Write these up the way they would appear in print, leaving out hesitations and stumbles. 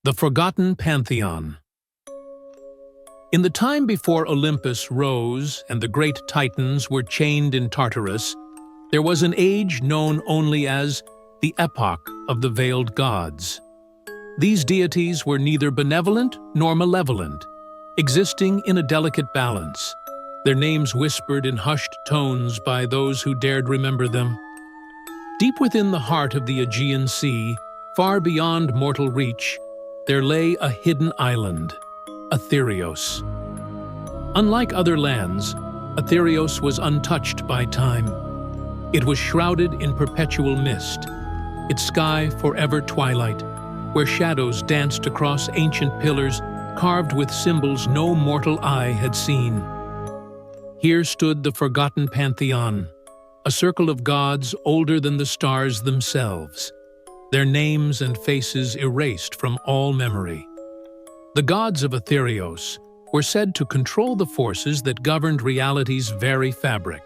The Forgotten Pantheon. In the time before Olympus rose and the great Titans were chained in Tartarus, there was an age known only as the Epoch of the Veiled Gods. These deities were neither benevolent nor malevolent, existing in a delicate balance, their names whispered in hushed tones by those who dared remember them. Deep within the heart of the Aegean Sea, far beyond mortal reach, there lay a hidden island, Atherios. Unlike other lands, Atherios was untouched by time. It was shrouded in perpetual mist, its sky forever twilight, where shadows danced across ancient pillars carved with symbols no mortal eye had seen. Here stood the Forgotten Pantheon, a circle of gods older than the stars themselves, their names and faces erased from all memory. The gods of Atherios were said to control the forces that governed reality's very fabric.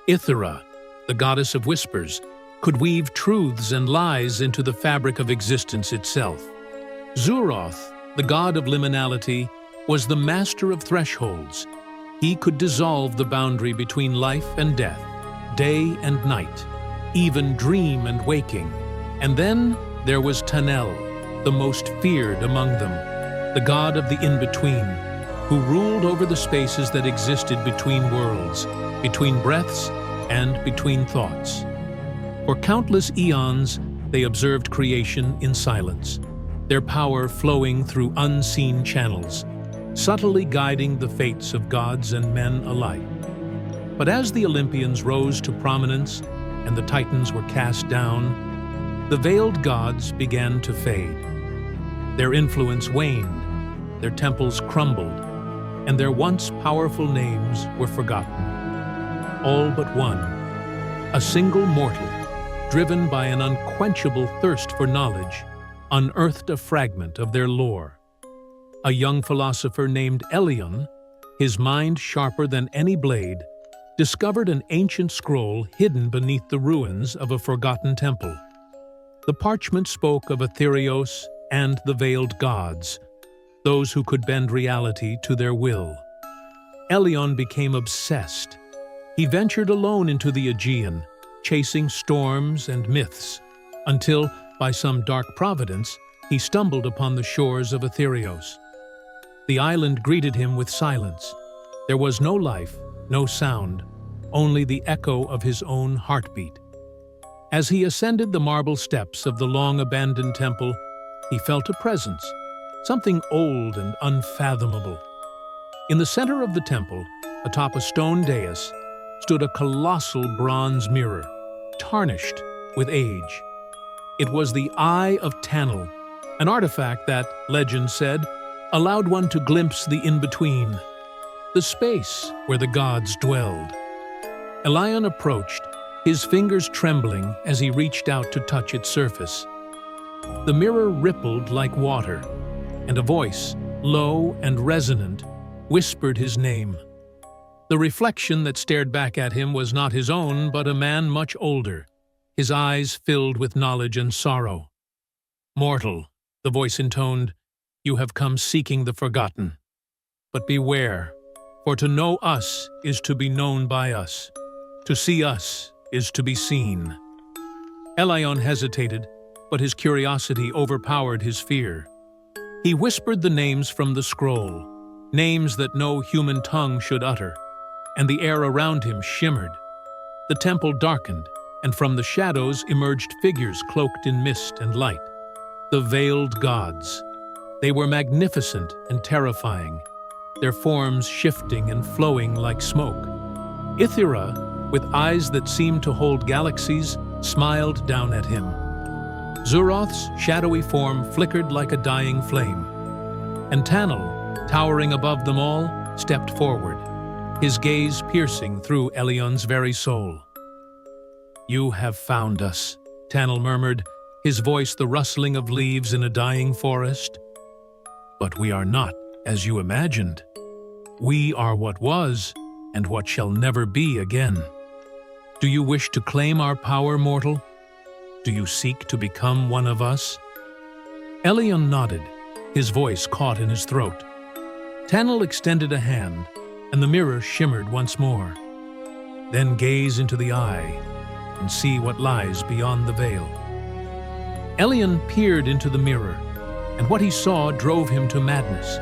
Ithera, the goddess of whispers, could weave truths and lies into the fabric of existence itself. Zuroth, the god of liminality, was the master of thresholds. He could dissolve the boundary between life and death, day and night, even dream and waking. And then there was Tanel, the most feared among them, the god of the in-between, who ruled over the spaces that existed between worlds, between breaths, and between thoughts. For countless eons, they observed creation in silence, their power flowing through unseen channels, subtly guiding the fates of gods and men alike. But as the Olympians rose to prominence and the Titans were cast down, the veiled gods began to fade. Their influence waned, their temples crumbled, and their once powerful names were forgotten. All but one, a single mortal, driven by an unquenchable thirst for knowledge, unearthed a fragment of their lore. A young philosopher named Elion, his mind sharper than any blade, discovered an ancient scroll hidden beneath the ruins of a forgotten temple. The parchment spoke of Atherios and the veiled gods, those who could bend reality to their will. Elion became obsessed. He ventured alone into the Aegean, chasing storms and myths, until, by some dark providence, he stumbled upon the shores of Atherios. The island greeted him with silence. There was no life, no sound, only the echo of his own heartbeat. As he ascended the marble steps of the long-abandoned temple, he felt a presence, something old and unfathomable. In the center of the temple, atop a stone dais, stood a colossal bronze mirror, tarnished with age. It was the Eye of Tanel, an artifact that, legend said, allowed one to glimpse the in-between, the space where the gods dwelled. Elion approached, his fingers trembling as he reached out to touch its surface. The mirror rippled like water, and a voice, low and resonant, whispered his name. The reflection that stared back at him was not his own, but a man much older, his eyes filled with knowledge and sorrow. "Mortal," the voice intoned, "you have come seeking the forgotten. But beware, for to know us is to be known by us. To see us is to be seen." Elion hesitated, but his curiosity overpowered his fear. He whispered the names from the scroll, names that no human tongue should utter, and the air around him shimmered. The temple darkened, and from the shadows emerged figures cloaked in mist and light. The veiled gods. They were magnificent and terrifying, their forms shifting and flowing like smoke. Ithera, with eyes that seemed to hold galaxies, smiled down at him. Zuroth's shadowy form flickered like a dying flame. And Tanel, towering above them all, stepped forward, his gaze piercing through Elion's very soul. "You have found us," Tanel murmured, his voice the rustling of leaves in a dying forest. "But we are not as you imagined. We are what was, and what shall never be again. Do you wish to claim our power, mortal? Do you seek to become one of us?" Elion nodded, his voice caught in his throat. Tanel extended a hand, and the mirror shimmered once more. Then gaze into the eye and see what lies beyond the veil. Elion peered into the mirror, and what he saw drove him to madness.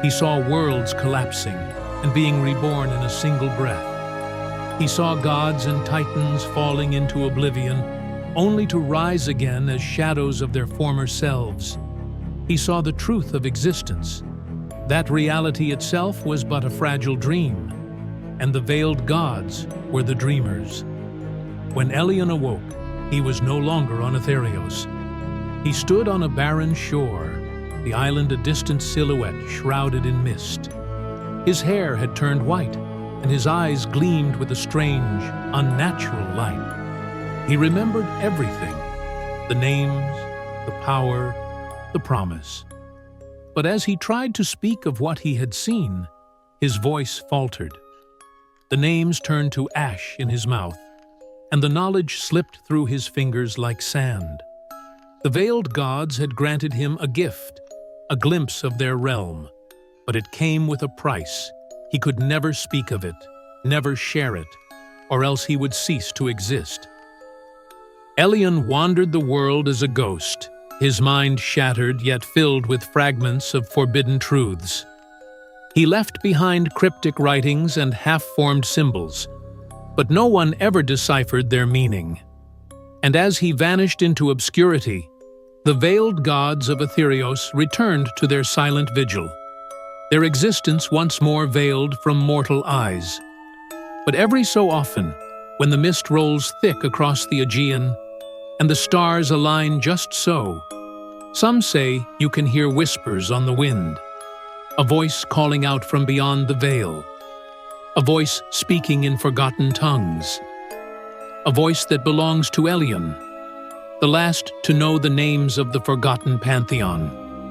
He saw worlds collapsing and being reborn in a single breath. He saw gods and titans falling into oblivion, only to rise again as shadows of their former selves. He saw the truth of existence. That reality itself was but a fragile dream, and the veiled gods were the dreamers. When Elion awoke, he was no longer on Atherios. He stood on a barren shore, the island a distant silhouette shrouded in mist. His hair had turned white, and his eyes gleamed with a strange, unnatural light. He remembered everything: the names, the power, the promise. But as he tried to speak of what he had seen, his voice faltered. The names turned to ash in his mouth, and the knowledge slipped through his fingers like sand. The veiled gods had granted him a gift, a glimpse of their realm, but it came with a price. He could never speak of it, never share it, or else he would cease to exist. Elion wandered the world as a ghost, his mind shattered yet filled with fragments of forbidden truths. He left behind cryptic writings and half-formed symbols, but no one ever deciphered their meaning. And as he vanished into obscurity, the veiled gods of Atherios returned to their silent vigil, their existence once more veiled from mortal eyes. But every so often, when the mist rolls thick across the Aegean, and the stars align just so, some say you can hear whispers on the wind, a voice calling out from beyond the veil, a voice speaking in forgotten tongues, a voice that belongs to Elion, the last to know the names of the Forgotten Pantheon.